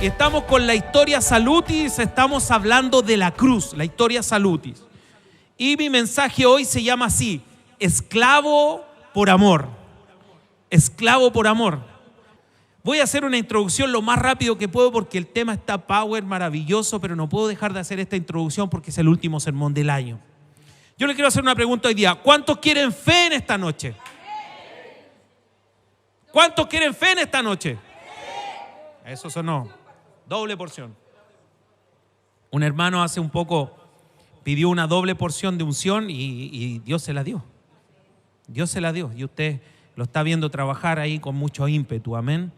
Y estamos con la historia Salutis, estamos hablando de la cruz, la historia Salutis. Y mi mensaje hoy se llama así: esclavo por amor. Esclavo por amor. Voy a hacer una introducción lo más rápido que puedo porque el tema está power, maravilloso, pero no puedo dejar de hacer esta introducción porque es el último sermón del año. Yo le quiero hacer una pregunta hoy día. ¿Cuántos quieren fe en esta noche? ¿Cuántos quieren fe en esta noche? Eso sonó. Doble porción. Un hermano hace un poco pidió una doble porción de unción y Dios se la dio. Dios se la dio y usted lo está viendo trabajar ahí con mucho ímpetu. Amén.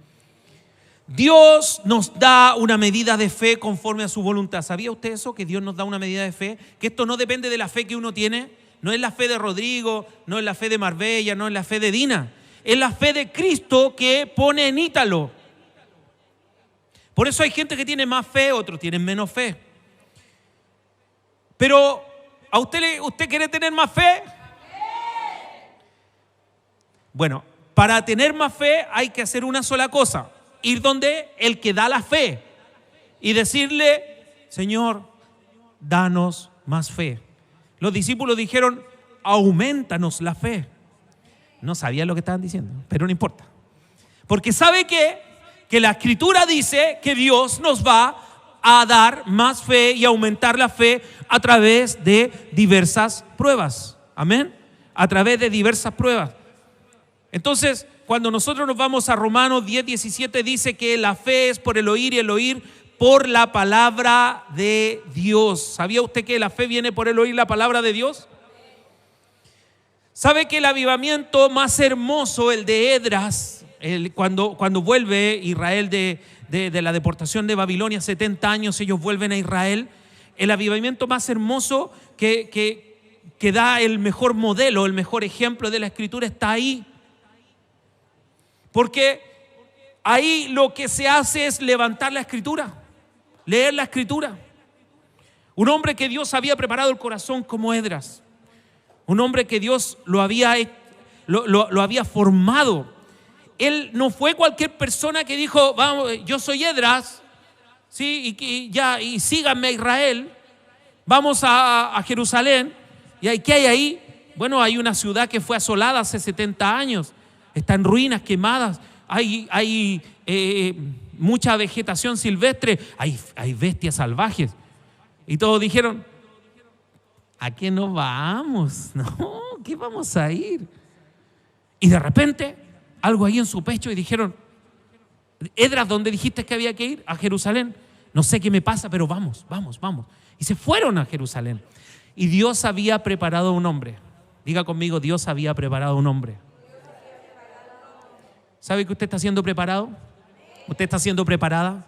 Dios nos da una medida de fe conforme a su voluntad. ¿Sabía usted eso? Que Dios nos da una medida de fe. Que esto no depende de la fe que uno tiene. No es la fe de Rodrigo, no es la fe de Marbella, no es la fe de Dina. Es la fe de Cristo que pone en Ítalo. Por eso hay gente que tiene más fe, otros tienen menos fe. Pero, ¿a usted quiere tener más fe? Bueno, para tener más fe hay que hacer una sola cosa: ir donde el que da la fe y decirle: Señor, danos más fe. Los discípulos dijeron: aumentanos la fe. No sabían lo que estaban diciendo, pero no importa. Porque ¿sabe qué? Que la Escritura dice que Dios nos va a dar más fe y aumentar la fe a través de diversas pruebas. Amén. A través de diversas pruebas. Entonces, cuando nosotros nos vamos a Romanos 10:17, dice que la fe es por el oír y el oír por la palabra de Dios. ¿Sabía usted que la fe viene por el oír la palabra de Dios? ¿Sabe que el avivamiento más hermoso, el de Esdras, cuando vuelve Israel de la deportación de Babilonia, 70 años ellos vuelven a Israel, el avivamiento más hermoso que da el mejor modelo, el mejor ejemplo de la Escritura está ahí? Porque ahí lo que se hace es levantar la Escritura, leer la Escritura. Un hombre que Dios había preparado el corazón como Esdras, un hombre que Dios lo había formado. Él no fue cualquier persona que dijo: vamos, yo soy Esdras, ¿sí? y síganme a Israel, vamos a Jerusalén. ¿Y qué hay ahí? Bueno, hay una ciudad que fue asolada hace 70 años. Está en ruinas, quemadas, hay mucha vegetación silvestre, hay bestias salvajes. Y todos dijeron: ¿a qué no vamos? No, ¿qué vamos a ir? Y de repente, algo ahí en su pecho y dijeron: Esdras, ¿dónde dijiste que había que ir? A Jerusalén. No sé qué me pasa, pero vamos. Y se fueron a Jerusalén. Y Dios había preparado un hombre. Diga conmigo: Dios había preparado un hombre. ¿Sabe que usted está siendo preparado? ¿Usted está siendo preparada?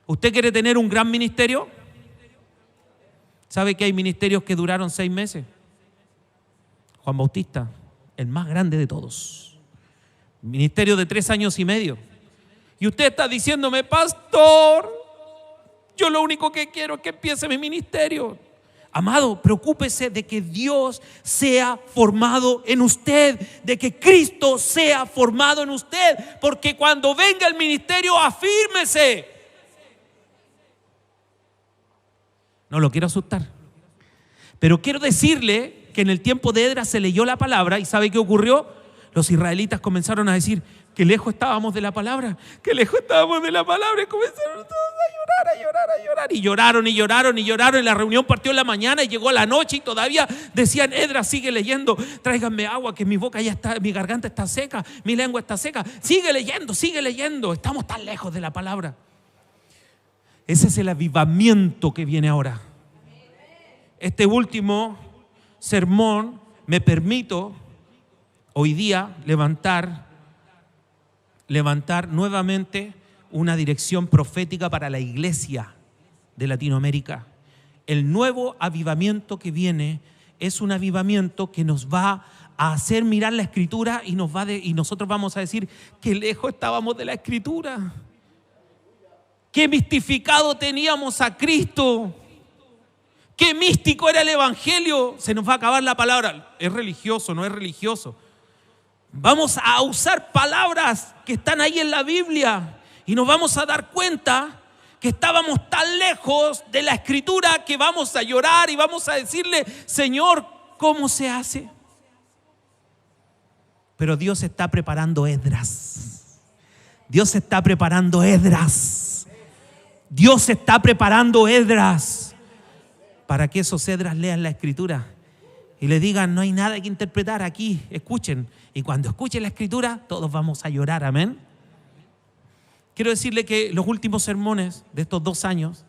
¿Usted quiere tener un gran ministerio? ¿Sabe que hay ministerios que duraron 6 meses? Juan Bautista, el más grande de todos. Ministerio de 3 años y medio. Y usted está diciéndome: pastor, yo lo único que quiero es que empiece mi ministerio. Amado, preocúpese de que Dios sea formado en usted, de que Cristo sea formado en usted, porque cuando venga el ministerio, afírmese. No lo quiero asustar, pero quiero decirle que en el tiempo de Esdras se leyó la palabra y ¿sabe qué ocurrió? Los israelitas comenzaron a decir: qué lejos estábamos de la palabra, qué lejos estábamos de la palabra, y comenzaron todos a llorar, y lloraron, y la reunión partió en la mañana y llegó a la noche y todavía decían: Esdras, sigue leyendo, tráiganme agua que mi boca ya está, mi garganta está seca, mi lengua está seca, sigue leyendo, estamos tan lejos de la palabra. Ese es el avivamiento que viene ahora. Este último sermón me permito hoy día levantar nuevamente una dirección profética para la iglesia de Latinoamérica. El nuevo avivamiento que viene es un avivamiento que nos va a hacer mirar la Escritura y nosotros vamos a decir: qué lejos estábamos de la Escritura, qué mistificado teníamos a Cristo, qué místico era el Evangelio. Se nos va a acabar la palabra: es religioso, no es religioso. Vamos a usar palabras que están ahí en la Biblia y nos vamos a dar cuenta que estábamos tan lejos de la Escritura que vamos a llorar y vamos a decirle: Señor, ¿cómo se hace? Pero Dios está preparando Esdras. Dios está preparando Esdras. Dios está preparando Esdras para que esos Esdras lean la Escritura y le digan: no hay nada que interpretar aquí, escuchen. Y cuando escuchen la Escritura, todos vamos a llorar, amén. Quiero decirle que los últimos sermones de estos 2 años,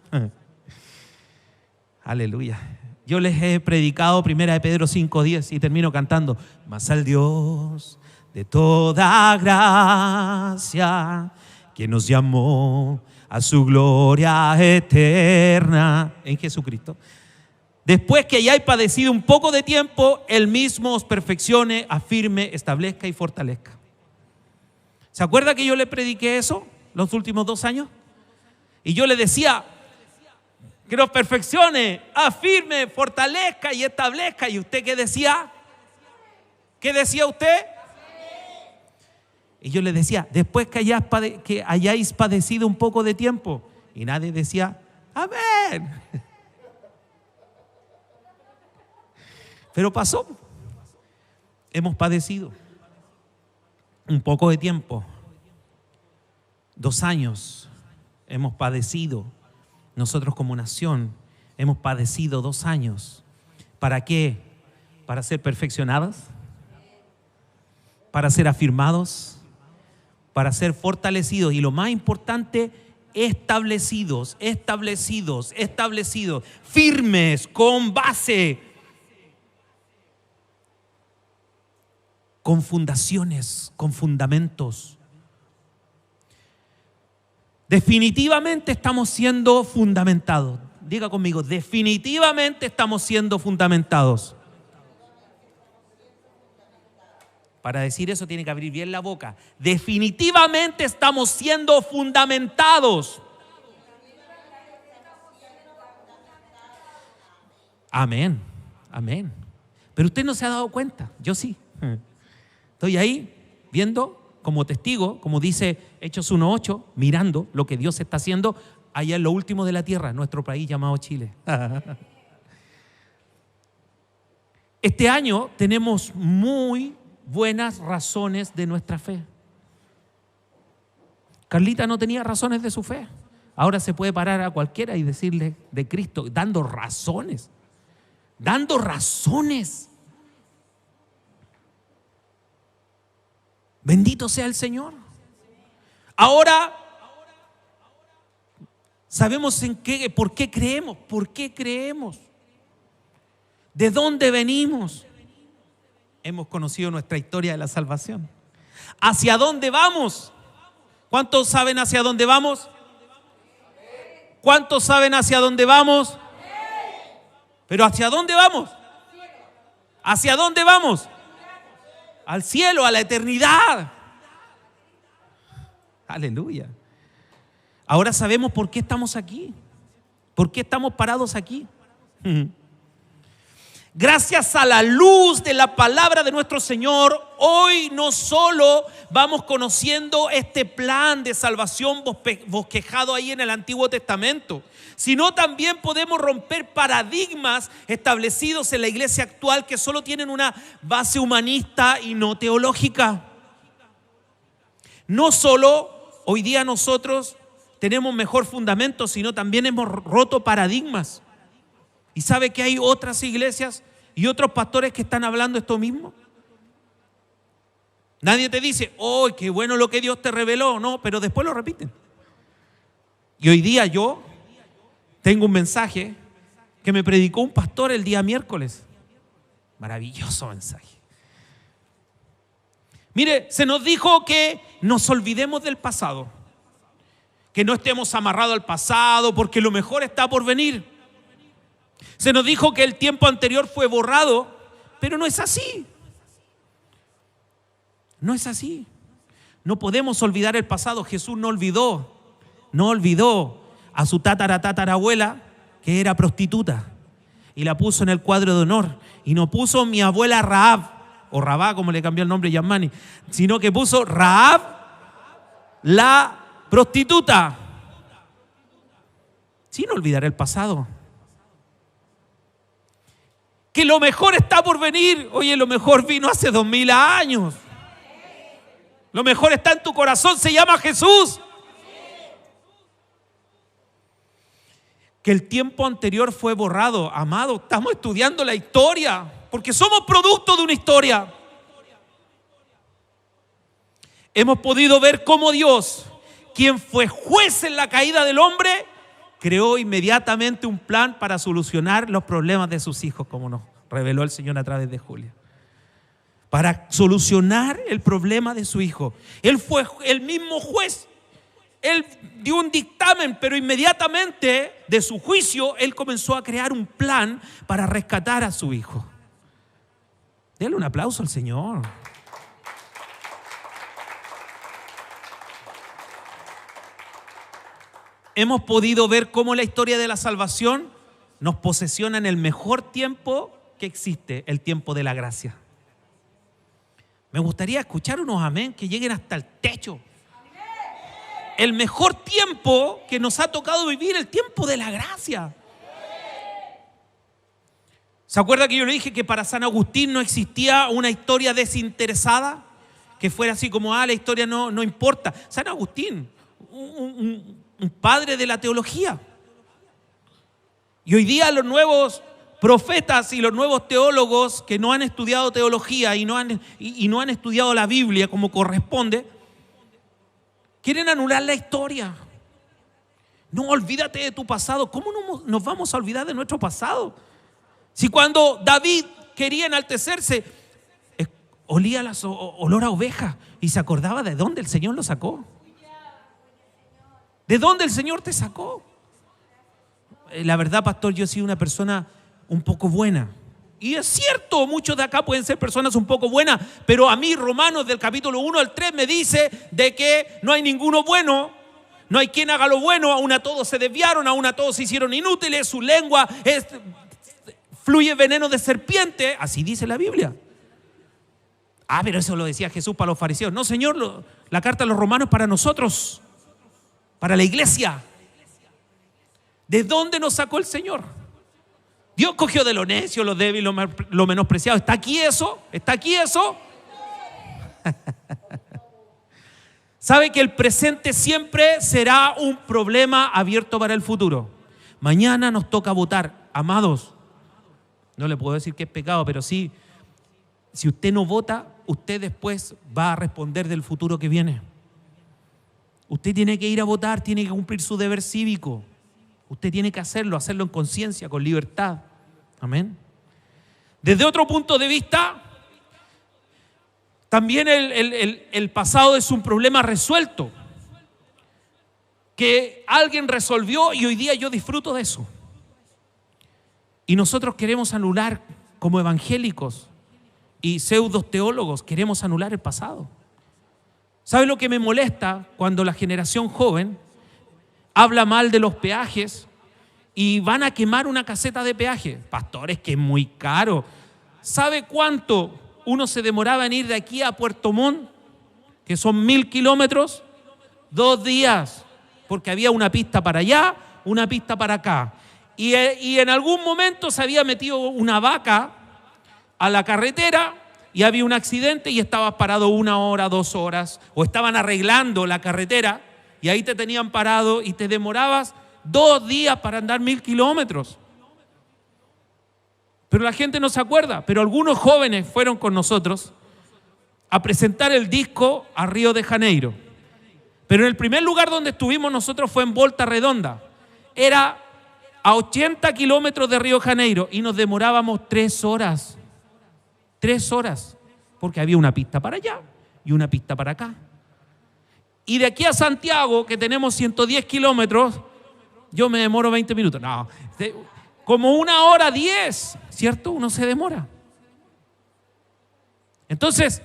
aleluya, yo les he predicado 1 Pedro 5:10 y termino cantando: mas al Dios de toda gracia, que nos llamó a su gloria eterna en Jesucristo, después que hayáis padecido un poco de tiempo, Él mismo os perfeccione, afirme, establezca y fortalezca. ¿Se acuerda que yo le prediqué eso los últimos 2 años? Y yo le decía que nos perfeccione, afirme, fortalezca y establezca. ¿Y usted qué decía? ¿Qué decía usted? Y yo le decía: después que hayáis padecido un poco de tiempo. Y nadie decía: amén. Pero pasó. Hemos padecido un poco de tiempo. 2 años hemos padecido. Nosotros como nación hemos padecido 2 años. ¿Para qué? Para ser perfeccionados, para ser afirmados, para ser fortalecidos y lo más importante, establecidos, firmes, con base, con fundaciones, con fundamentos. Definitivamente estamos siendo fundamentados. Diga conmigo: definitivamente estamos siendo fundamentados. Para decir eso tiene que abrir bien la boca. Definitivamente estamos siendo fundamentados. Amén, amén. Pero usted no se ha dado cuenta, yo sí. Estoy ahí viendo como testigo, como dice Hechos 1:8, mirando lo que Dios está haciendo allá en lo último de la tierra, nuestro país llamado Chile. Este año tenemos muy buenas razones de nuestra fe. Carlita no tenía razones de su fe. Ahora se puede parar a cualquiera y decirle de Cristo, dando razones. Dando razones. Bendito sea el Señor. Ahora sabemos por qué creemos. ¿Por qué creemos? ¿De dónde venimos? Hemos conocido nuestra historia de la salvación. ¿Hacia dónde vamos? ¿Cuántos saben hacia dónde vamos? ¿Cuántos saben hacia dónde vamos? ¿Pero hacia dónde vamos? ¿Hacia dónde vamos? Al cielo, a la eternidad. Aleluya. Ahora sabemos por qué estamos aquí. ¿Por qué estamos parados aquí? Gracias a la luz de la palabra de nuestro Señor, hoy no solo vamos conociendo este plan de salvación bosquejado ahí en el Antiguo Testamento, sino también podemos romper paradigmas establecidos en la iglesia actual que solo tienen una base humanista y no teológica. No solo hoy día nosotros tenemos mejor fundamento, sino también hemos roto paradigmas. ¿Y sabe que hay otras iglesias y otros pastores que están hablando esto mismo? Nadie te dice: ¡oh, qué bueno lo que Dios te reveló! No, pero después lo repiten. Y hoy día yo tengo un mensaje que me predicó un pastor el día miércoles. Maravilloso mensaje. Mire, se nos dijo que nos olvidemos del pasado, que no estemos amarrados al pasado porque lo mejor está por venir. Se nos dijo que el tiempo anterior fue borrado, pero no es así. No es así. No podemos olvidar el pasado. Jesús no olvidó a su tatarabuela que era prostituta y la puso en el cuadro de honor. Y no puso mi abuela Rahab o Rabá, como le cambió el nombre Yasmani, sino que puso Rahab, la prostituta. Sin olvidar el pasado. Que lo mejor está por venir. Oye, lo mejor vino hace 2000 años. Lo mejor está en tu corazón, se llama Jesús. Que el tiempo anterior fue borrado. Amado, estamos estudiando la historia, porque somos producto de una historia. Hemos podido ver cómo Dios, quien fue juez en la caída del hombre, creó inmediatamente un plan para solucionar los problemas de sus hijos, como nos reveló el Señor a través de Julia. Para solucionar el problema de su hijo. Él fue el mismo juez. Él dio un dictamen, pero inmediatamente de su juicio, él comenzó a crear un plan para rescatar a su hijo. Denle un aplauso al Señor. Hemos podido ver cómo la historia de la salvación nos posesiona en el mejor tiempo que existe, el tiempo de la gracia. Me gustaría escuchar unos amén que lleguen hasta el techo. El mejor tiempo que nos ha tocado vivir, el tiempo de la gracia. ¿Se acuerda que yo le dije que para San Agustín no existía una historia desinteresada? Que fuera así como, la historia no importa. San Agustín, un padre de la teología. Y hoy día los nuevos profetas y los nuevos teólogos que no han estudiado teología y no han estudiado la Biblia como corresponde, quieren anular la historia. No, olvídate de tu pasado. ¿Cómo no nos vamos a olvidar de nuestro pasado? Si cuando David quería enaltecerse, olía olor a oveja y se acordaba de dónde el Señor lo sacó. ¿De dónde el Señor te sacó? La verdad, pastor, yo he sido una persona un poco buena. Y es cierto, muchos de acá pueden ser personas un poco buenas, pero a mí Romanos del capítulo 1 al 3 me dice de que no hay ninguno bueno, no hay quien haga lo bueno, aún a todos se desviaron, aún a todos se hicieron inútiles, su lengua fluye veneno de serpiente, así dice la Biblia. Pero eso lo decía Jesús para los fariseos. No, Señor, la carta a los romanos es para nosotros, para la iglesia. ¿De dónde nos sacó el Señor? Dios cogió de lo necio, lo débil, lo menospreciado. ¿Está aquí eso? ¿Está aquí eso? ¿Sabe que el presente siempre será un problema abierto para el futuro? Mañana nos toca votar. Amados, no le puedo decir que es pecado, pero sí, si usted no vota, usted después va a responder del futuro que viene. Usted tiene que ir a votar, tiene que cumplir su deber cívico. Usted tiene que hacerlo en conciencia, con libertad. Amén. Desde otro punto de vista, también el pasado es un problema resuelto, que alguien resolvió y hoy día yo disfruto de eso. Y nosotros queremos anular, como evangélicos y pseudos teólogos, queremos anular el pasado. ¿Sabe lo que me molesta? Cuando la generación joven habla mal de los peajes y van a quemar una caseta de peaje. Pastores, que es muy caro. ¿Sabe cuánto uno se demoraba en ir de aquí a Puerto Montt? Que son 1000 kilómetros. 2 días. Porque había una pista para allá, una pista para acá. Y en algún momento se había metido una vaca a la carretera y había un accidente y estabas parado 1 hora, 2 horas. O estaban arreglando la carretera y ahí te tenían parado y te demorabas 2 días para andar 1000 kilómetros. Pero la gente no se acuerda. Pero algunos jóvenes fueron con nosotros a presentar el disco a Río de Janeiro. Pero en el primer lugar donde estuvimos nosotros fue en Volta Redonda. Era a 80 kilómetros de Río de Janeiro y nos demorábamos 3 horas. 3 horas. Porque había una pista para allá y una pista para acá. Y de aquí a Santiago, que tenemos 110 kilómetros, yo me demoro 20 minutos. No, como 1 hora 10, ¿cierto? Uno se demora. Entonces,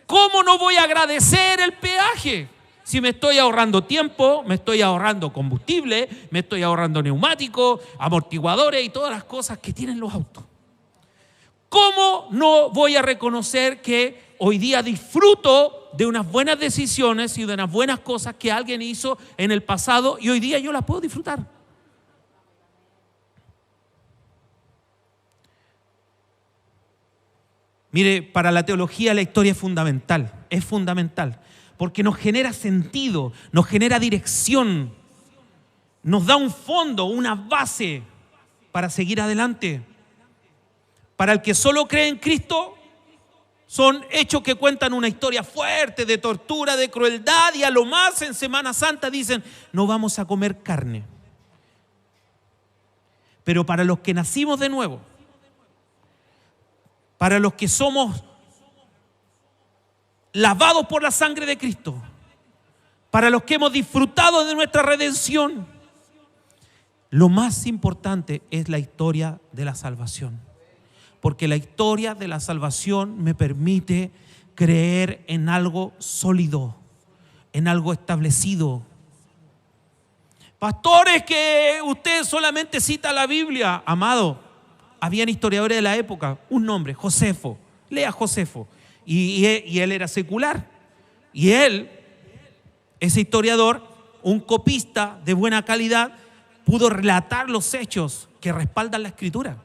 ¿cómo no voy a agradecer el peaje? Si me estoy ahorrando tiempo, me estoy ahorrando combustible, me estoy ahorrando neumáticos, amortiguadores y todas las cosas que tienen los autos. ¿Cómo no voy a reconocer que hoy día disfruto de unas buenas decisiones y de unas buenas cosas que alguien hizo en el pasado y hoy día yo las puedo disfrutar? Mire, para la teología la historia es fundamental, porque nos genera sentido, nos genera dirección, nos da un fondo, una base para seguir adelante. Para el que solo cree en Cristo, son hechos que cuentan una historia fuerte de tortura, de crueldad, y a lo más en Semana Santa dicen, no vamos a comer carne. Pero para los que nacimos de nuevo, para los que somos lavados por la sangre de Cristo, para los que hemos disfrutado de nuestra redención, lo más importante es la historia de la salvación. Porque la historia de la salvación me permite creer en algo sólido, en algo establecido. Pastores, que usted solamente cita la Biblia. Amado, habían historiadores de la época, un nombre, Josefo. Lea Josefo. Y él era secular. Y él, ese historiador, un copista de buena calidad, pudo relatar los hechos que respaldan la Escritura.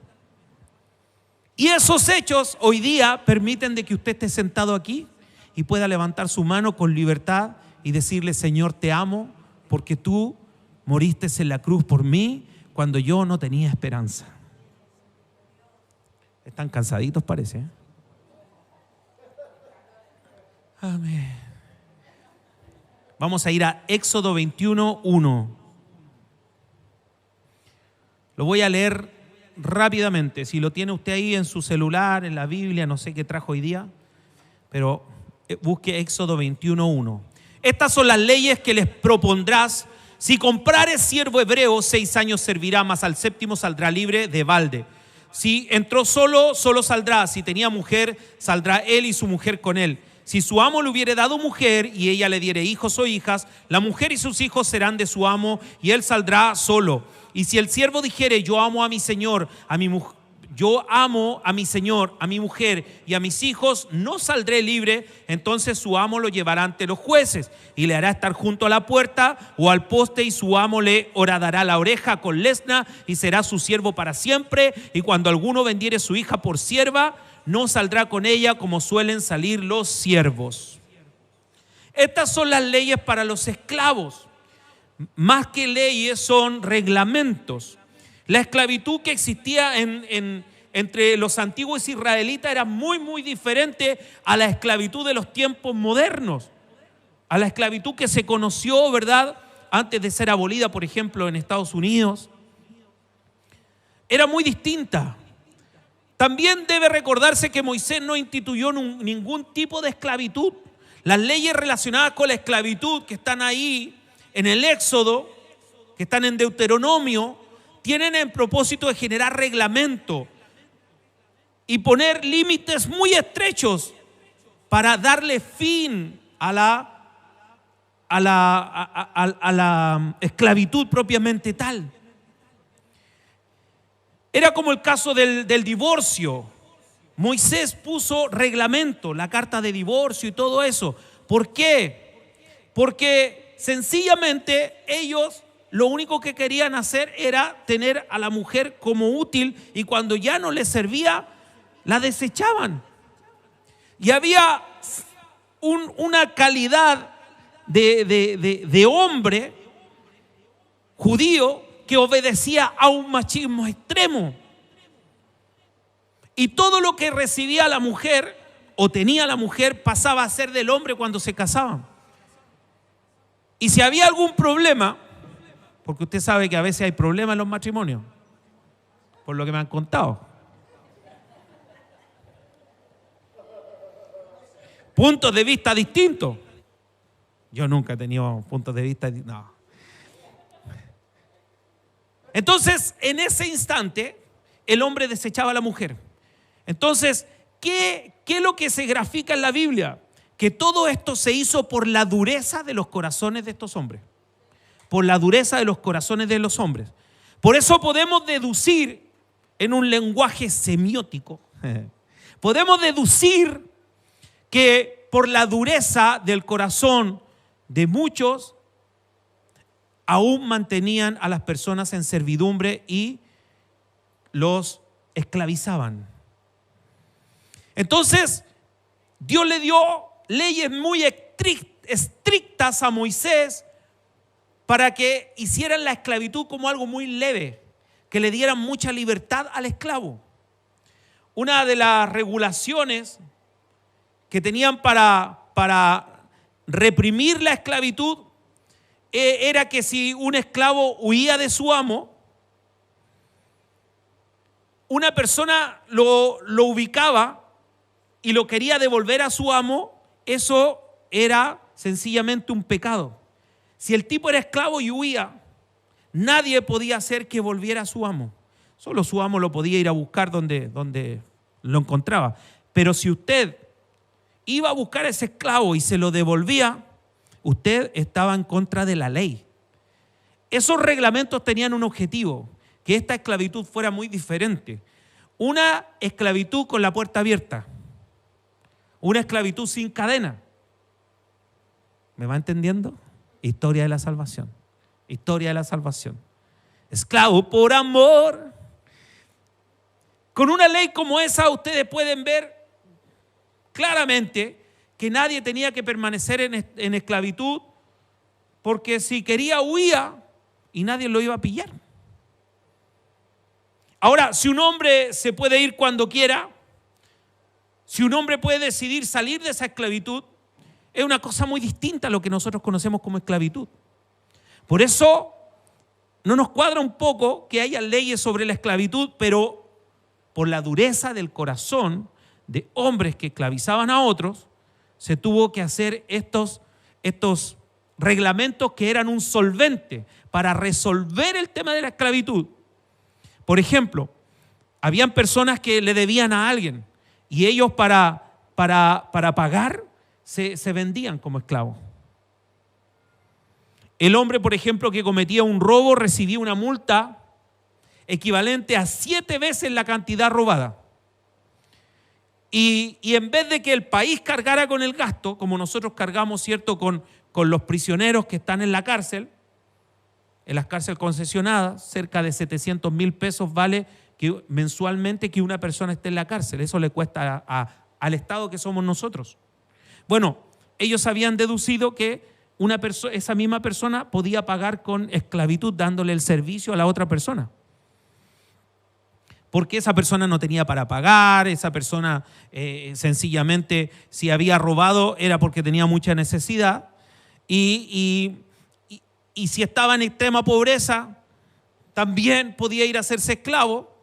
Y esos hechos hoy día permiten de que usted esté sentado aquí y pueda levantar su mano con libertad y decirle: Señor, te amo porque tú moriste en la cruz por mí cuando yo no tenía esperanza. Están cansaditos, parece, ¿eh? Amén. Vamos a ir a Éxodo 21:1. Lo voy a leer rápidamente. Si lo tiene usted ahí en su celular, en la Biblia, no sé qué trajo hoy día, pero busque Éxodo 21:1. Estas son las leyes que les propondrás. Si comprares siervo hebreo, 6 años servirá, mas al 7º saldrá libre de balde. Si entró solo, solo saldrá. Si tenía mujer, saldrá él y su mujer con él. Si su amo le hubiere dado mujer y ella le diere hijos o hijas, la mujer y sus hijos serán de su amo y él saldrá solo. Y si el siervo dijere: yo amo a mi señor, yo amo a mi señor, a mi mujer y a mis hijos, no saldré libre, entonces su amo lo llevará ante los jueces y le hará estar junto a la puerta o al poste, y su amo le horadará la oreja con lesna y será su siervo para siempre. Y cuando alguno vendiere su hija por sierva, no saldrá con ella como suelen salir los siervos. Estas son las leyes para los esclavos. Más que leyes, son reglamentos. La esclavitud que existía entre los antiguos israelitas era muy diferente a la esclavitud de los tiempos modernos, a la esclavitud que se conoció, ¿verdad?, antes de ser abolida, por ejemplo, en Estados Unidos. Era muy distinta. También debe recordarse que Moisés no instituyó ningún tipo de esclavitud. Las leyes relacionadas con la esclavitud que están ahí en el Éxodo, que están en Deuteronomio, tienen el propósito de generar reglamento y poner límites muy estrechos para darle fin a la esclavitud propiamente tal. Era como el caso del divorcio. Moisés puso reglamento, la carta de divorcio y todo eso. ¿Por qué? Porque sencillamente ellos lo único que querían hacer era tener a la mujer como útil, y cuando ya no les servía, la desechaban. Y había una calidad de hombre judío que obedecía a un machismo extremo. Y todo lo que recibía la mujer o tenía la mujer pasaba a ser del hombre cuando se casaban. Y si había algún problema, porque usted sabe que a veces hay problemas en los matrimonios, por lo que me han contado. Puntos de vista distintos. Yo nunca he tenido puntos de vista distintos. No. Entonces, en ese instante, el hombre desechaba a la mujer. Entonces, ¿qué es lo que se grafica en la Biblia? Que todo esto se hizo por la dureza de los corazones de estos hombres. Por la dureza de los corazones de los hombres. Por eso podemos deducir en un lenguaje semiótico Podemos deducir que por la dureza del corazón de muchos, aún mantenían a las personas en servidumbre y los esclavizaban. Entonces, Dios le dio leyes muy estrictas a Moisés para que hicieran la esclavitud como algo muy leve, que le dieran mucha libertad al esclavo. Una de las regulaciones que tenían para reprimir la esclavitud era que si un esclavo huía de su amo, una persona lo ubicaba y lo quería devolver a su amo, eso era sencillamente un pecado. Si el tipo era esclavo y huía, nadie podía hacer que volviera a su amo. Solo su amo lo podía ir a buscar donde lo encontraba. Pero si usted iba a buscar a ese esclavo y se lo devolvía, usted estaba en contra de la ley. Esos reglamentos tenían un objetivo, que esta esclavitud fuera muy diferente. Una esclavitud con la puerta abierta. Una esclavitud sin cadena. ¿Me va entendiendo? Historia de la salvación. Historia de la salvación. Esclavo por amor. Con una ley como esa ustedes pueden ver claramente que nadie tenía que permanecer en esclavitud, porque si quería huía y nadie lo iba a pillar. Ahora, si un hombre se puede ir cuando quiera, si un hombre puede decidir salir de esa esclavitud, es una cosa muy distinta a lo que nosotros conocemos como esclavitud. Por eso no nos cuadra un poco que haya leyes sobre la esclavitud, pero por la dureza del corazón de hombres que esclavizaban a otros, se tuvo que hacer estos reglamentos que eran un solvente para resolver el tema de la esclavitud. Por ejemplo, habían personas que le debían a alguien y ellos para pagar se vendían como esclavos. El hombre, por ejemplo, que cometía un robo recibía una multa equivalente a 7 veces la cantidad robada. Y en vez de que el país cargara con el gasto, como nosotros cargamos, ¿cierto?, con los prisioneros que están en la cárcel, en las cárceles concesionadas, cerca de 700.000 pesos vale mensualmente que una persona esté en la cárcel. Eso le cuesta al Estado que somos nosotros. Bueno, ellos habían deducido que esa misma persona podía pagar con esclavitud dándole el servicio a la otra persona. Porque esa persona no tenía para pagar, esa persona sencillamente si había robado era porque tenía mucha necesidad y si estaba en extrema pobreza también podía ir a hacerse esclavo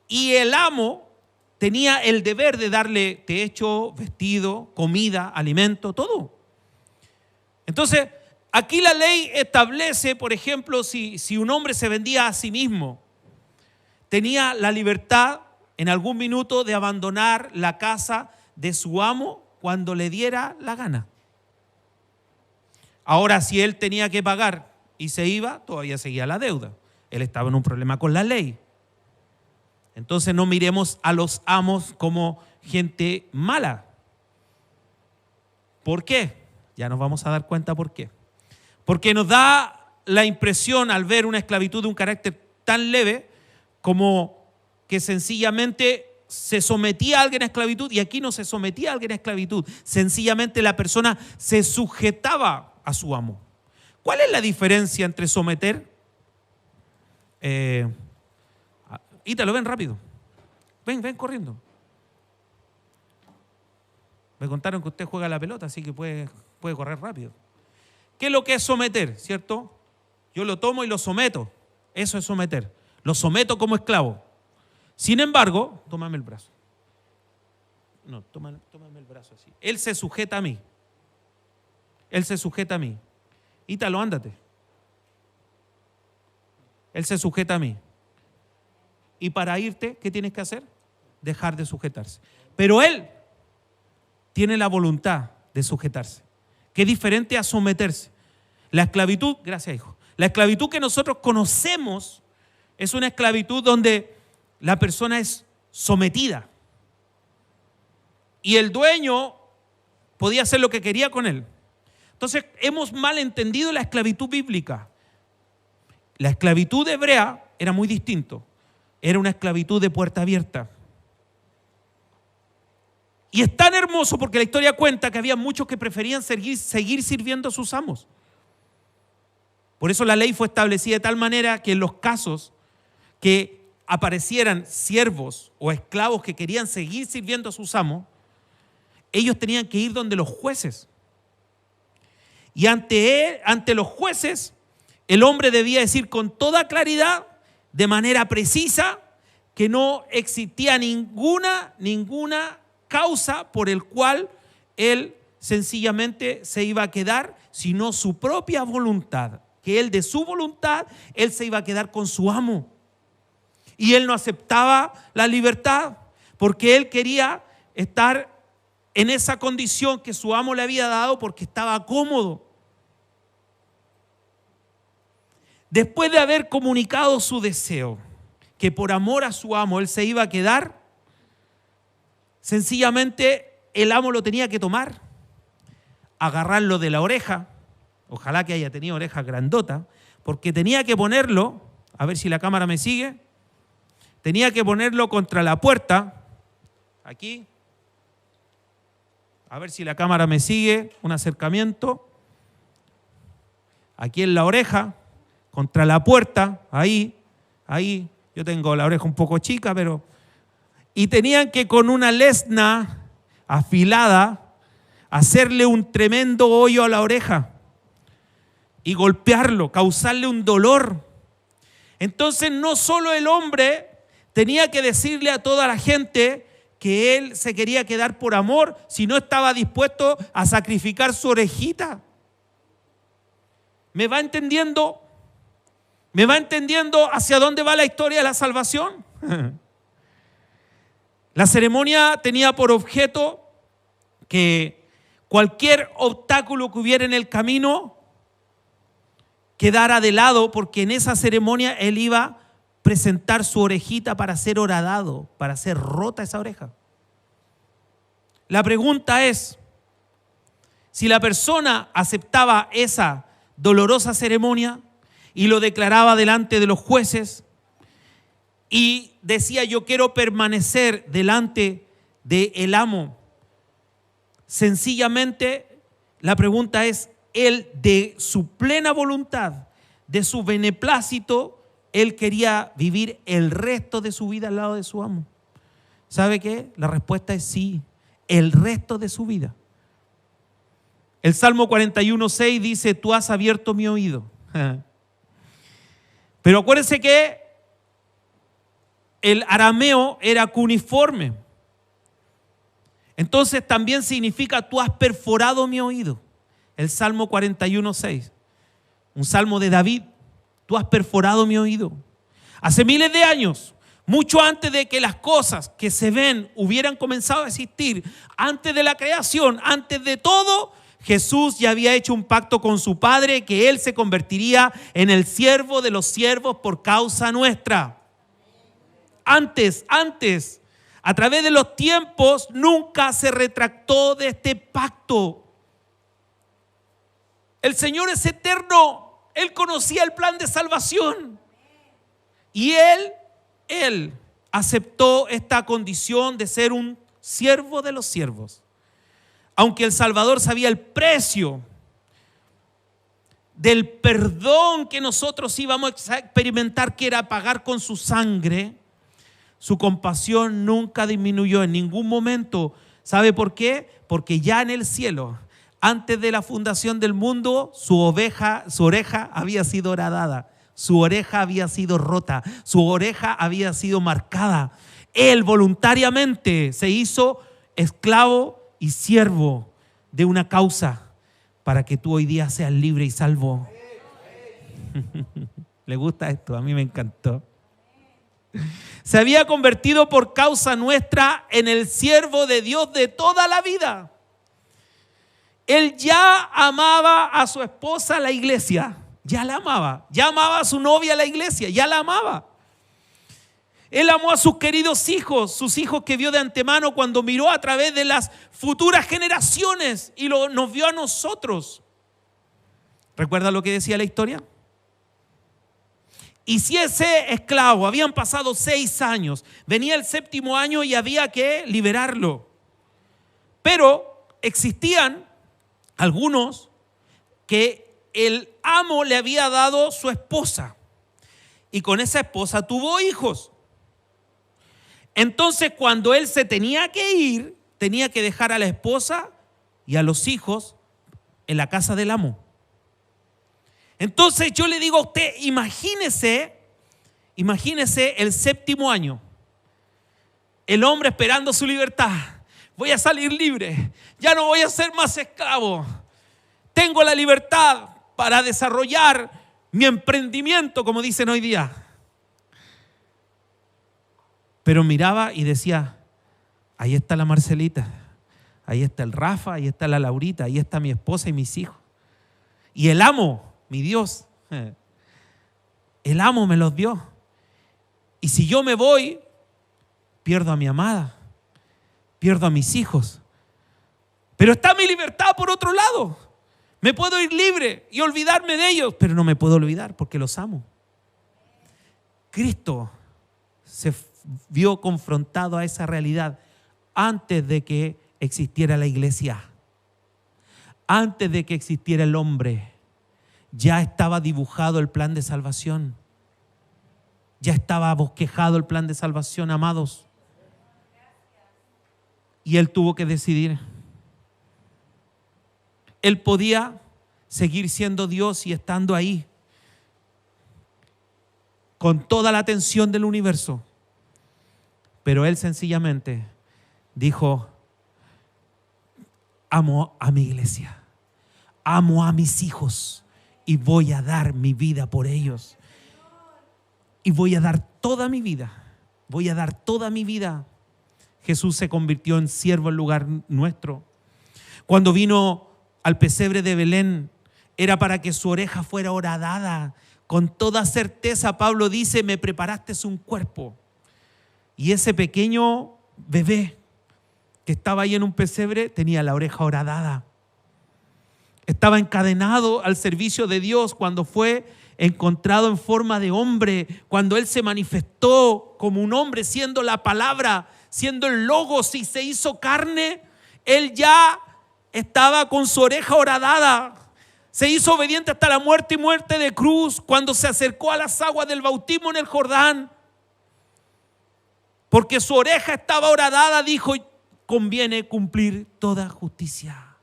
y el amo tenía el deber de darle techo, vestido, comida, alimento, todo. Entonces, aquí la ley establece, por ejemplo, si un hombre se vendía a sí mismo, tenía la libertad en algún minuto de abandonar la casa de su amo cuando le diera la gana. Ahora, si él tenía que pagar y se iba, todavía seguía la deuda. Él estaba en un problema con la ley. Entonces no miremos a los amos como gente mala. ¿Por qué? Ya nos vamos a dar cuenta por qué. Porque nos da la impresión al ver una esclavitud de un carácter tan leve como que sencillamente se sometía a alguien a esclavitud, y aquí no se sometía a alguien a esclavitud, sencillamente la persona se sujetaba a su amo. ¿Cuál es la diferencia entre someter? Ítalo, ven rápido. Ven corriendo. Me contaron que usted juega a la pelota, así que puede correr rápido. ¿Qué es lo que es someter, cierto? Yo lo tomo y lo someto. Eso es someter. Lo someto como esclavo. Sin embargo, tómame el brazo. No, tómame el brazo así. Él se sujeta a mí. Él se sujeta a mí. Ítalo, ándate. Él se sujeta a mí. Y para irte, ¿qué tienes que hacer? Dejar de sujetarse. Pero él tiene la voluntad de sujetarse, que es diferente a someterse. La esclavitud, gracias hijo, la esclavitud que nosotros conocemos es una esclavitud donde la persona es sometida. y el dueño podía hacer lo que quería con él. Entonces hemos malentendido la esclavitud bíblica. La esclavitud hebrea era muy distinto. Era una esclavitud de puerta abierta. Y es tan hermoso porque la historia cuenta que había muchos que preferían seguir sirviendo a sus amos. Por eso la ley fue establecida de tal manera que en los casos que aparecieran siervos o esclavos que querían seguir sirviendo a sus amos, ellos tenían que ir donde los jueces. Y ante los jueces, el hombre debía decir con toda claridad, de manera precisa, que no existía ninguna causa por el cual él sencillamente se iba a quedar, sino su propia voluntad, que él de su voluntad, él se iba a quedar con su amo. Y él no aceptaba la libertad, porque él quería estar en esa condición que su amo le había dado porque estaba cómodo. Después de haber comunicado su deseo, que por amor a su amo él se iba a quedar, sencillamente el amo lo tenía que tomar, agarrarlo de la oreja, ojalá que haya tenido orejas grandotas, porque tenía que ponerlo, a ver si la cámara me sigue, tenía que ponerlo contra la puerta, aquí, a ver si la cámara me sigue, un acercamiento, aquí en la oreja, contra la puerta, ahí, yo tengo la oreja un poco chica, pero... Y tenían que con una lesna afilada hacerle un tremendo hoyo a la oreja y golpearlo, causarle un dolor. Entonces no solo el hombre tenía que decirle a toda la gente que él se quería quedar por amor, sino estaba dispuesto a sacrificar su orejita. ¿Me va entendiendo? ¿Me va entendiendo hacia dónde va la historia de la salvación? La ceremonia tenía por objeto que cualquier obstáculo que hubiera en el camino quedara de lado, porque en esa ceremonia él iba a presentar su orejita para ser horadado, para ser rota esa oreja. La pregunta es, si la persona aceptaba esa dolorosa ceremonia y lo declaraba delante de los jueces y decía yo quiero permanecer delante del amo, sencillamente la pregunta es, él de su plena voluntad, de su beneplácito, él quería vivir el resto de su vida al lado de su amo. ¿Sabe qué? La respuesta es sí, el resto de su vida. El Salmo 41:6 dice, tú has abierto mi oído. Pero acuérdense que el arameo era cuneiforme. Entonces también significa tú has perforado mi oído. El Salmo 41:6, un salmo de David, tú has perforado mi oído. Hace miles de años, mucho antes de que las cosas que se ven hubieran comenzado a existir, antes de la creación, antes de todo, Jesús ya había hecho un pacto con su Padre que Él se convertiría en el siervo de los siervos por causa nuestra. Antes, a través de los tiempos, nunca se retractó de este pacto. El Señor es eterno, Él conocía el plan de salvación y Él aceptó esta condición de ser un siervo de los siervos. Aunque el Salvador sabía el precio del perdón que nosotros íbamos a experimentar, que era pagar con su sangre, su compasión nunca disminuyó en ningún momento. ¿Sabe por qué? Porque ya en el cielo, antes de la fundación del mundo, su oreja había sido horadada, su oreja había sido rota, su oreja había sido marcada. Él voluntariamente se hizo esclavo y siervo de una causa para que tú hoy día seas libre y salvo. ¿Le gusta esto? A mí me encantó. Se había convertido por causa nuestra en el siervo de Dios de toda la vida. Él ya amaba a su esposa, la iglesia, ya la amaba, ya amaba a su novia, la iglesia, ya la amaba. Él amó a sus queridos hijos, sus hijos que vio de antemano cuando miró a través de las futuras generaciones y nos vio a nosotros. ¿Recuerda lo que decía la historia? Y si ese esclavo, habían pasado 6 años, venía el 7º año y había que liberarlo. Pero existían algunos que el amo le había dado su esposa y con esa esposa tuvo hijos. Entonces, cuando él se tenía que ir, tenía que dejar a la esposa y a los hijos en la casa del amo. Entonces yo le digo a usted, imagínese el 7º año, el hombre esperando su libertad. Voy a salir libre, ya no voy a ser más esclavo. Tengo la libertad para desarrollar mi emprendimiento, como dicen hoy día. Pero miraba y decía, ahí está la Marcelita, ahí está el Rafa, ahí está la Laurita, ahí está mi esposa y mis hijos. Y el amo, mi Dios, el amo me los dio. Y si yo me voy, pierdo a mi amada, pierdo a mis hijos. Pero está mi libertad por otro lado. Me puedo ir libre y olvidarme de ellos, pero no me puedo olvidar porque los amo. Cristo se vio confrontado a esa realidad antes de que existiera la iglesia, antes de que existiera el hombre. Ya estaba dibujado el plan de salvación. Ya estaba bosquejado el plan de salvación, amados. Y él tuvo que decidir. Él podía seguir siendo Dios y estando ahí con toda la atención del universo. Pero él sencillamente dijo, amo a mi iglesia, amo a mis hijos y voy a dar mi vida por ellos. Y voy a dar toda mi vida, voy a dar toda mi vida. Jesús se convirtió en siervo en lugar nuestro. Cuando vino al pesebre de Belén, era para que su oreja fuera horadada. Con toda certeza, Pablo dice, me preparaste un cuerpo. Y ese pequeño bebé que estaba ahí en un pesebre tenía la oreja horadada. Estaba encadenado al servicio de Dios cuando fue encontrado en forma de hombre, cuando Él se manifestó como un hombre, siendo la palabra, siendo el Logos y se hizo carne. Él ya estaba con su oreja horadada. Se hizo obediente hasta la muerte y muerte de cruz cuando se acercó a las aguas del bautismo en el Jordán. Porque su oreja estaba horadada, dijo, conviene cumplir toda justicia.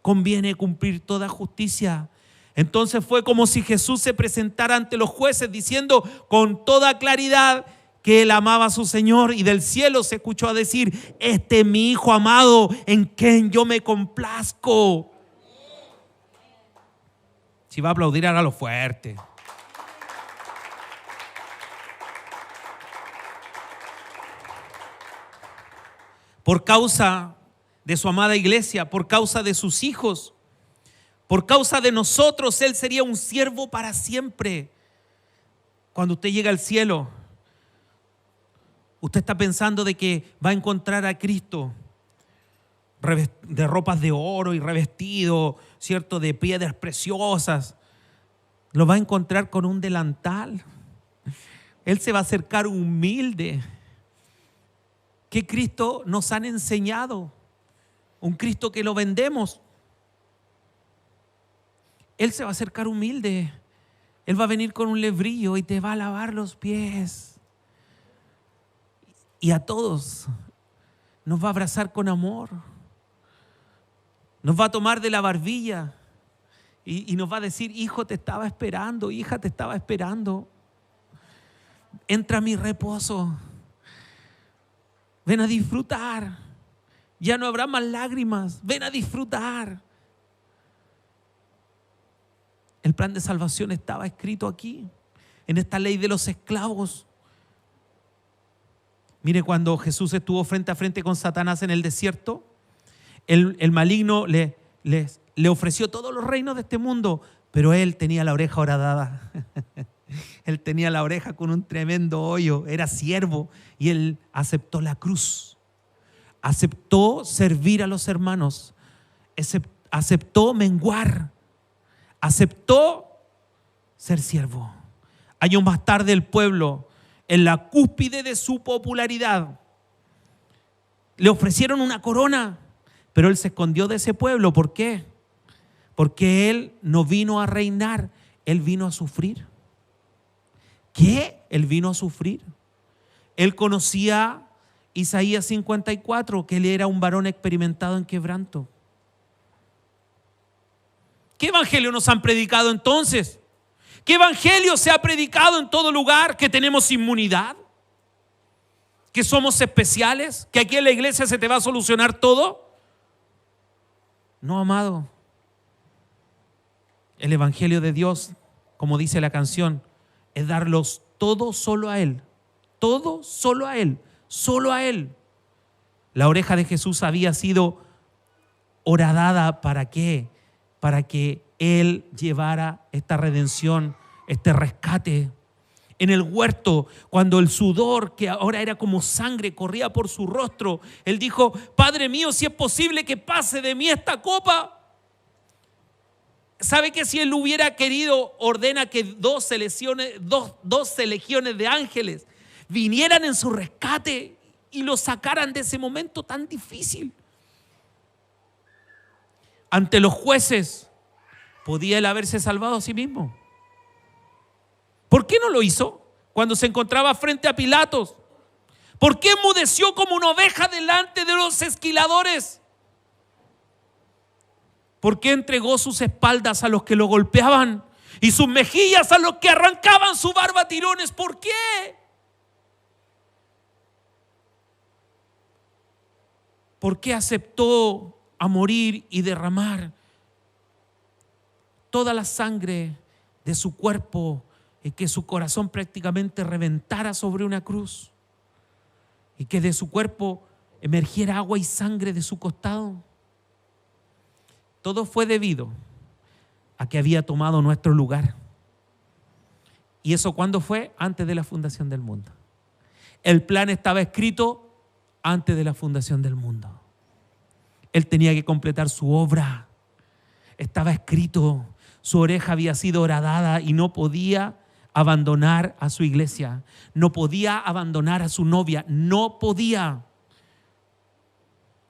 Conviene cumplir toda justicia. Entonces fue como si Jesús se presentara ante los jueces diciendo con toda claridad que él amaba a su Señor, y del cielo se escuchó a decir, este es mi Hijo amado en quien yo me complazco. Si va a aplaudir, hágalo fuerte. Por causa de su amada iglesia, por causa de sus hijos, por causa de nosotros, Él sería un siervo para siempre. Cuando usted llega al cielo, usted está pensando de que va a encontrar a Cristo de ropas de oro y revestido, ¿cierto?, de piedras preciosas. Lo va a encontrar con un delantal. Él se va a acercar humilde. ¿Qué Cristo nos han enseñado? Un Cristo que lo vendemos. Él se va a acercar humilde. Él va a venir con un lebrillo y te va a lavar los pies. Y a todos nos va a abrazar con amor. Nos va a tomar de la barbilla y nos va a decir, hijo, te estaba esperando, hija, te estaba esperando. Entra a mi reposo. Ven a disfrutar. Ya no habrá más lágrimas. Ven a disfrutar. El plan de salvación estaba escrito aquí, en esta ley de los esclavos. Mire, cuando Jesús estuvo frente a frente con Satanás en el desierto, el maligno le ofreció todos los reinos de este mundo, pero él tenía la oreja horadada. Él tenía la oreja con un tremendo hoyo, era siervo y él aceptó la cruz. Aceptó servir a los hermanos, aceptó menguar, aceptó ser siervo. Años más tarde el pueblo, en la cúspide de su popularidad, le ofrecieron una corona, pero él se escondió de ese pueblo. ¿Por qué? Porque él no vino a reinar, él vino a sufrir. ¿Qué? Él vino a sufrir. Él conocía Isaías 54, que él era un varón experimentado en quebranto. ¿Qué evangelio nos han predicado entonces? ¿Qué evangelio se ha predicado en todo lugar? ¿Que tenemos inmunidad? ¿Que somos especiales? ¿Que aquí en la iglesia se te va a solucionar todo? No, amado. El evangelio de Dios, como dice la canción, es darlos todo solo a Él. Todo solo a Él. Solo a Él. La oreja de Jesús había sido horadada. ¿Para qué? Para que Él llevara esta redención, este rescate. En el huerto, cuando el sudor, que ahora era como sangre, corría por su rostro, Él dijo: Padre mío, si es posible que pase de mí esta copa. ¿Sabe que si Él hubiera querido, ordena que 12 legiones de ángeles vinieran en su rescate y lo sacaran de ese momento tan difícil? Ante los jueces, ¿podía Él haberse salvado a sí mismo? ¿Por qué no lo hizo cuando se encontraba frente a Pilatos? ¿Por qué enmudeció como una oveja delante de los esquiladores? ¿Por qué entregó sus espaldas a los que lo golpeaban y sus mejillas a los que arrancaban su barba a tirones? ¿Por qué? ¿Por qué aceptó a morir y derramar toda la sangre de su cuerpo y que su corazón prácticamente reventara sobre una cruz y que de su cuerpo emergiera agua y sangre de su costado? Todo fue debido a que había tomado nuestro lugar. ¿Y eso cuándo fue? Antes de la fundación del mundo. El plan estaba escrito antes de la fundación del mundo. Él tenía que completar su obra. Estaba escrito. Su oreja había sido horadada y no podía abandonar a su iglesia. No podía abandonar a su novia. No podía.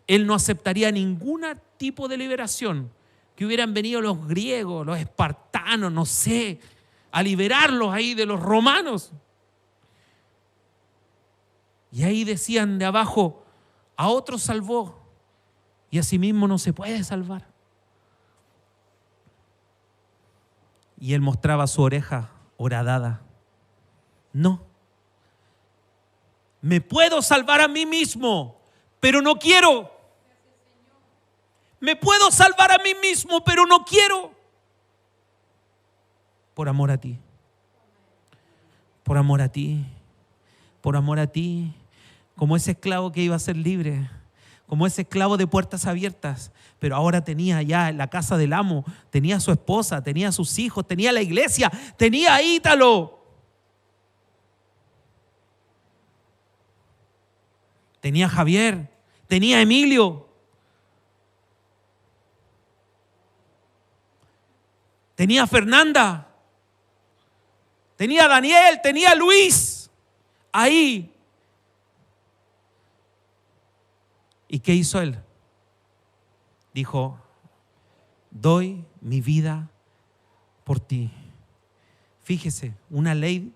Él no aceptaría ningún tipo de liberación. Que hubieran venido los griegos, los espartanos, no sé, a liberarlos ahí de los romanos. Y ahí decían de abajo: a otros salvó y a sí mismo no se puede salvar. Y él mostraba su oreja horadada. No. Me puedo salvar a mí mismo, pero no quiero. Me puedo salvar a mí mismo, pero no quiero. Por amor a ti. Por amor a ti. Por amor a ti. Como ese esclavo que iba a ser libre. Como ese esclavo de puertas abiertas. Pero ahora tenía ya en la casa del amo. Tenía a su esposa, tenía a sus hijos, tenía la iglesia, tenía a Ítalo. Tenía a Javier, tenía a Emilio. Tenía a Fernanda, tenía a Daniel, tenía a Luis, ahí. ¿Y qué hizo él? Dijo: doy mi vida por ti. Fíjese, una ley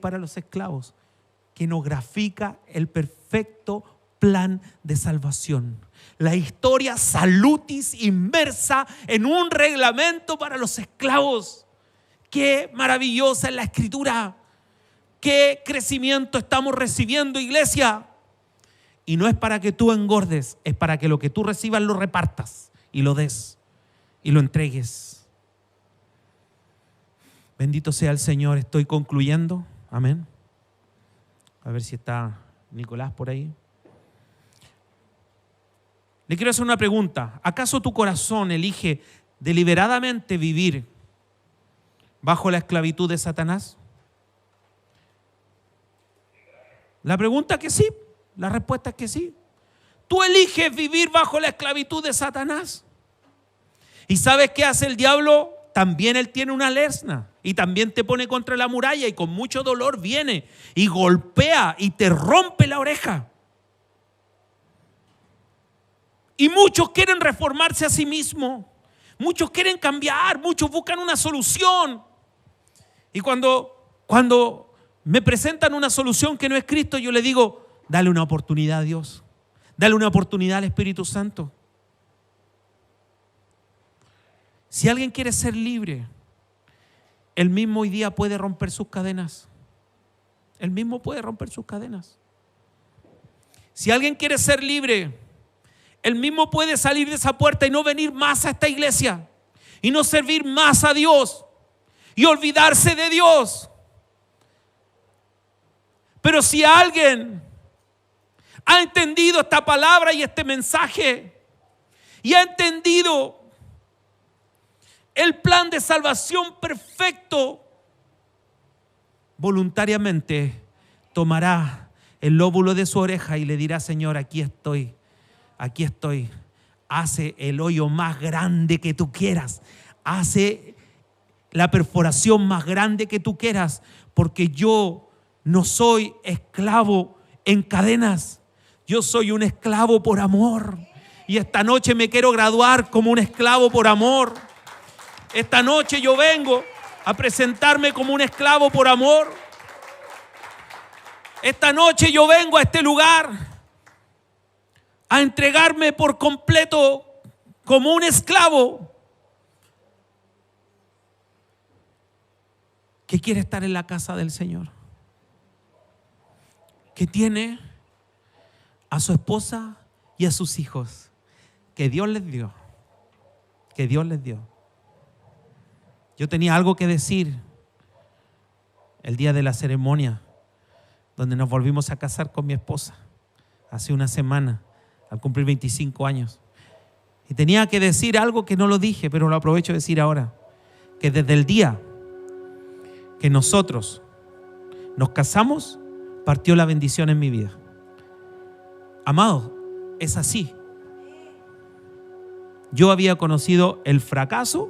para los esclavos que nos grafica el perfecto plan de salvación. La historia salutis inmersa en un reglamento para los esclavos. Qué maravillosa es la escritura. Qué crecimiento estamos recibiendo, iglesia. Y no es para que tú engordes, es para que lo que tú recibas lo repartas y lo des y lo entregues. Bendito sea el Señor. Estoy concluyendo. Amén. A ver si está Nicolás por ahí. Le quiero hacer una pregunta. ¿Acaso tu corazón elige deliberadamente vivir bajo la esclavitud de Satanás? La pregunta es que sí, la respuesta es que sí. Tú eliges vivir bajo la esclavitud de Satanás. ¿Y sabes qué hace el diablo? También él tiene una lesna y también te pone contra la muralla y con mucho dolor viene y golpea y te rompe la oreja. Y muchos quieren reformarse a sí mismos, muchos quieren cambiar, muchos buscan una solución. Y cuando me presentan una solución que no es Cristo, yo le digo, dale una oportunidad a Dios, dale una oportunidad al Espíritu Santo. Si alguien quiere ser libre, él mismo hoy día puede romper sus cadenas. Él mismo puede romper sus cadenas. Si alguien quiere ser libre, él mismo puede salir de esa puerta y no venir más a esta iglesia y no servir más a Dios y olvidarse de Dios. Pero si alguien ha entendido esta palabra y este mensaje y ha entendido el plan de salvación perfecto, voluntariamente tomará el lóbulo de su oreja y le dirá: Señor, aquí estoy, hace el hoyo más grande que tú quieras, hace la perforación más grande que tú quieras, porque yo no soy esclavo en cadenas, yo soy un esclavo por amor, y esta noche me quiero graduar como un esclavo por amor. Esta noche yo vengo a presentarme como un esclavo por amor. Esta noche yo vengo a este lugar a entregarme por completo como un esclavo que quiere estar en la casa del Señor, que tiene a su esposa y a sus hijos que Dios les dio, Yo tenía algo que decir el día de la ceremonia, donde nos volvimos a casar con mi esposa hace una semana, al cumplir 25 años. Y tenía que decir algo que no lo dije, pero lo aprovecho de decir ahora, que desde el día que nosotros nos casamos, partió la bendición en mi vida. Amados, es así. Yo había conocido el fracaso,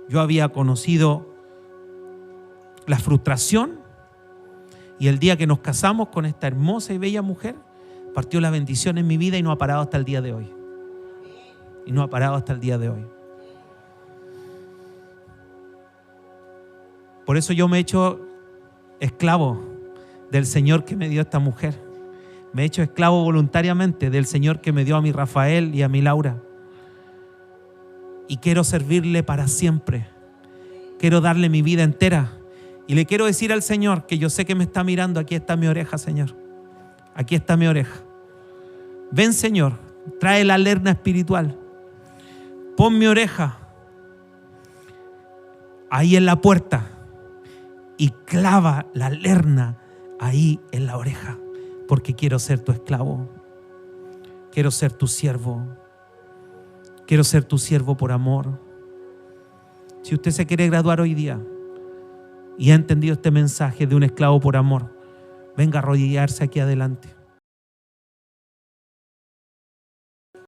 yo había conocido la frustración, y el día que nos casamos con esta hermosa y bella mujer, partió la bendición en mi vida y no ha parado hasta el día de hoy. Por eso yo me he hecho esclavo del Señor que me dio esta mujer. Me he hecho esclavo voluntariamente del Señor que me dio a mi Rafael y a mi Laura. Y quiero servirle para siempre. Quiero darle mi vida entera. Y le quiero decir al Señor que yo sé que me está mirando. Aquí está mi oreja, Señor. Aquí está mi oreja. Ven, Señor, trae la lerna espiritual. Pon mi oreja ahí en la puerta y clava la lerna ahí en la oreja, porque quiero ser tu esclavo. Quiero ser tu siervo. Quiero ser tu siervo por amor. Si usted se quiere graduar hoy día y ha entendido este mensaje de un esclavo por amor, venga a arrodillarse aquí adelante.